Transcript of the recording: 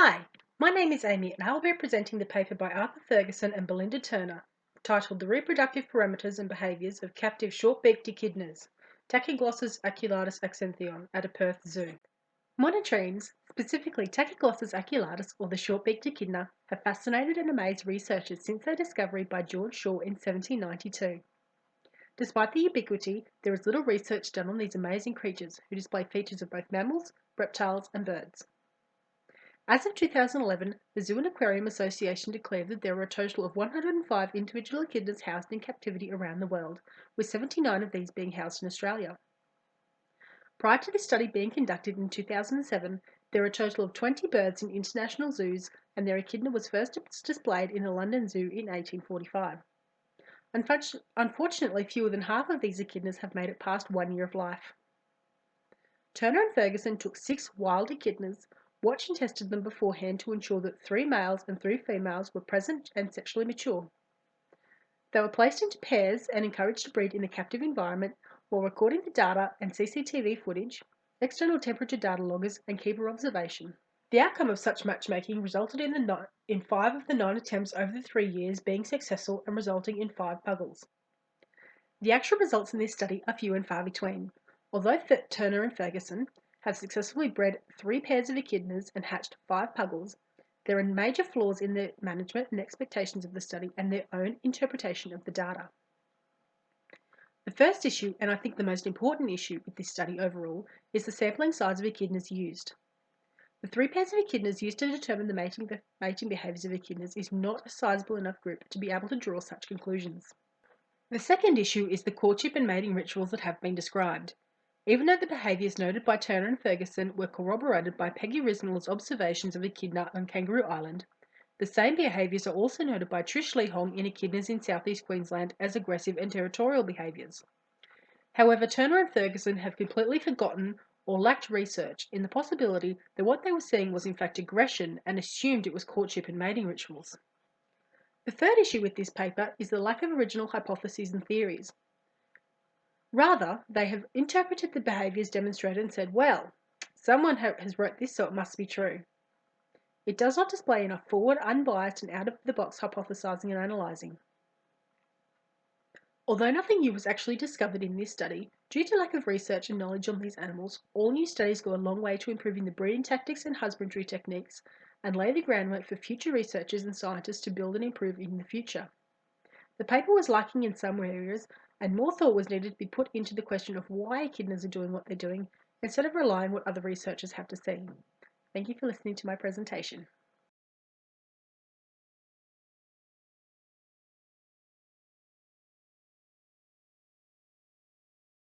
Hi, my name is Amy and I will be presenting the paper by Arthur Ferguson and Belinda Turner, titled The Reproductive Parameters and Behaviours of Captive Short-Beaked Echidnas, Tachyglossus aculeatus accentheon, at a Perth zoo. Monotremes, specifically Tachyglossus aculeatus or the short-beaked echidna, have fascinated and amazed researchers since their discovery by George Shaw in 1792. Despite the ubiquity, there is little research done on these amazing creatures who display features of both mammals, reptiles and birds. As of 2011, the Zoo and Aquarium Association declared that there were a total of 105 individual echidnas housed in captivity around the world, with 79 of these being housed in Australia. Prior to this study being conducted in 2007, there were a total of 20 birds in international zoos, and their echidna was first displayed in a London zoo in 1845. Unfortunately, fewer than half of these echidnas have made it past 1 year of life. Turner and Ferguson took 6 wild echidnas, watched and tested them beforehand to ensure that 3 males and 3 females were present and sexually mature. They were placed into pairs and encouraged to breed in a captive environment while recording the data and CCTV footage, external temperature data loggers and keeper observation. The outcome of such matchmaking resulted in 5 of the 9 attempts over the 3 years being successful and resulting in 5 puggles. The actual results in this study are few and far between. Although Turner and Ferguson have successfully bred 3 pairs of echidnas and hatched 5 puggles, there are major flaws in the management and expectations of the study and their own interpretation of the data. The first issue, and I think the most important issue with this study overall, is the sampling size of echidnas used. The 3 pairs of echidnas used to determine the mating behaviours of echidnas is not a sizable enough group to be able to draw such conclusions. The second issue is the courtship and mating rituals that have been described. Even though the behaviours noted by Turner and Ferguson were corroborated by Peggy Risnall's observations of echidna on Kangaroo Island, the same behaviours are also noted by Trish Lee Hong in echidnas in southeast Queensland as aggressive and territorial behaviours. However, Turner and Ferguson have completely forgotten or lacked research in the possibility that what they were seeing was in fact aggression and assumed it was courtship and mating rituals. The third issue with this paper is the lack of original hypotheses and theories. Rather, they have interpreted the behaviours demonstrated and said, well, someone has wrote this so it must be true. It does not display enough forward, unbiased and out-of-the-box hypothesising and analysing. Although nothing new was actually discovered in this study, due to lack of research and knowledge on these animals, all new studies go a long way to improving the breeding tactics and husbandry techniques and lay the groundwork for future researchers and scientists to build and improve in the future. The paper was lacking in some areas, and more thought was needed to be put into the question of why echidnas are doing what they're doing, instead of relying on what other researchers have to say. Thank you for listening to my presentation.